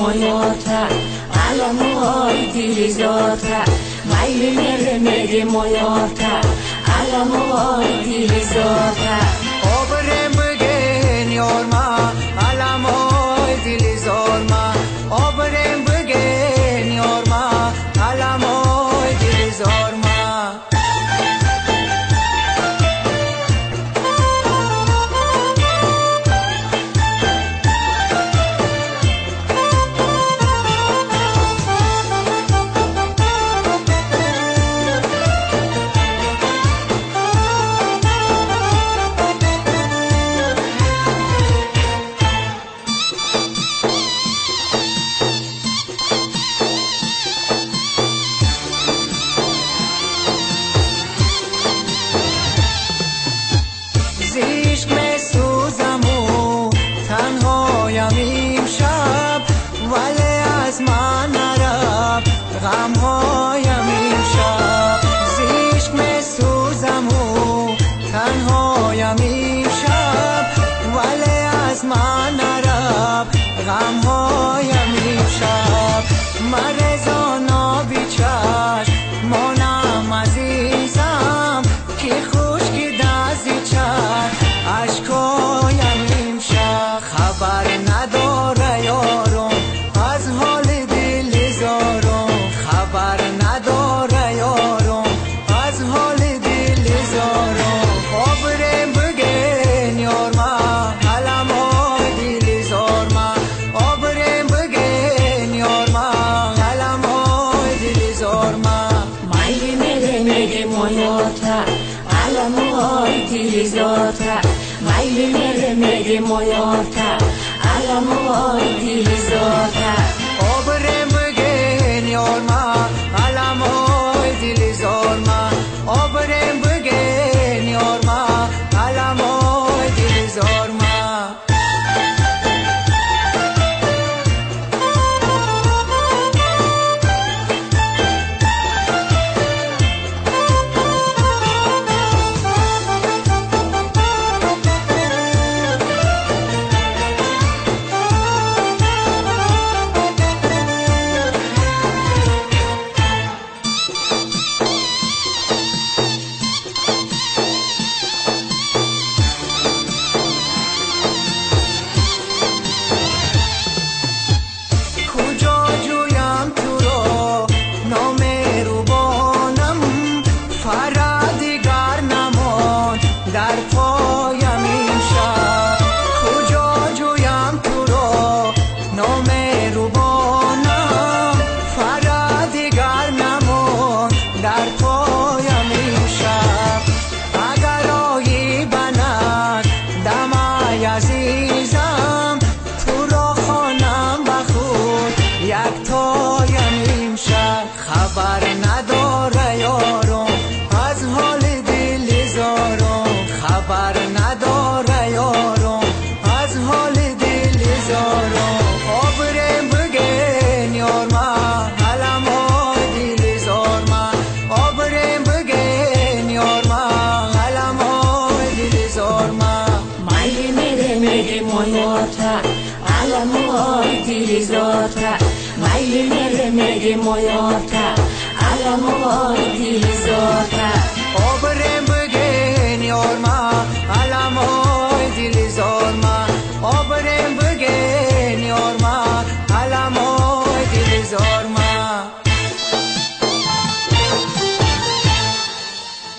moyota alamoy dilizota mayli nere moyota alamoy dilizota obrem bugün yorma alamoy dilizorma obrem bugün yorma alamoy dilizorma عشق میسوزم و تنهایم امشب ولی از من نرفت غمهایم امشب عشق میسوزم و تنهایم امشب ولی از من نرفت غمهایم امشب مرزانا بیچشم مانم عزیزم که خشکی دزدی چشم عشقایم امشب خبر نداره یارم از حال دل زارم خبر نداره یارم از حال دل زارم آبرم بگن یارما علمای دل زارما آبرم بگن یارما علمای دل زارما mayli nere moyota alamoy dilizota mayli nere moyota alamoy dilizota obrem bugün yorma alamoy dilizorma obrem bugün yorma alamoy dilizorma در پایم امشب کجا جویم تو را نامهربانم فرادیگر نمان در پایم امشب اگر آیی بنر دمای عزیزم تو را خوانم بخود یک تایم امشب خبر نداره یارم از حال دل زارم خبر نداره یارم از حال دل زارم آبرم بگن یارما علمای دل زارما آبرم بگن یارما علمای دل زارما mayli nere moyota alamoy dilizota mayli nere moyota alamoy dilizota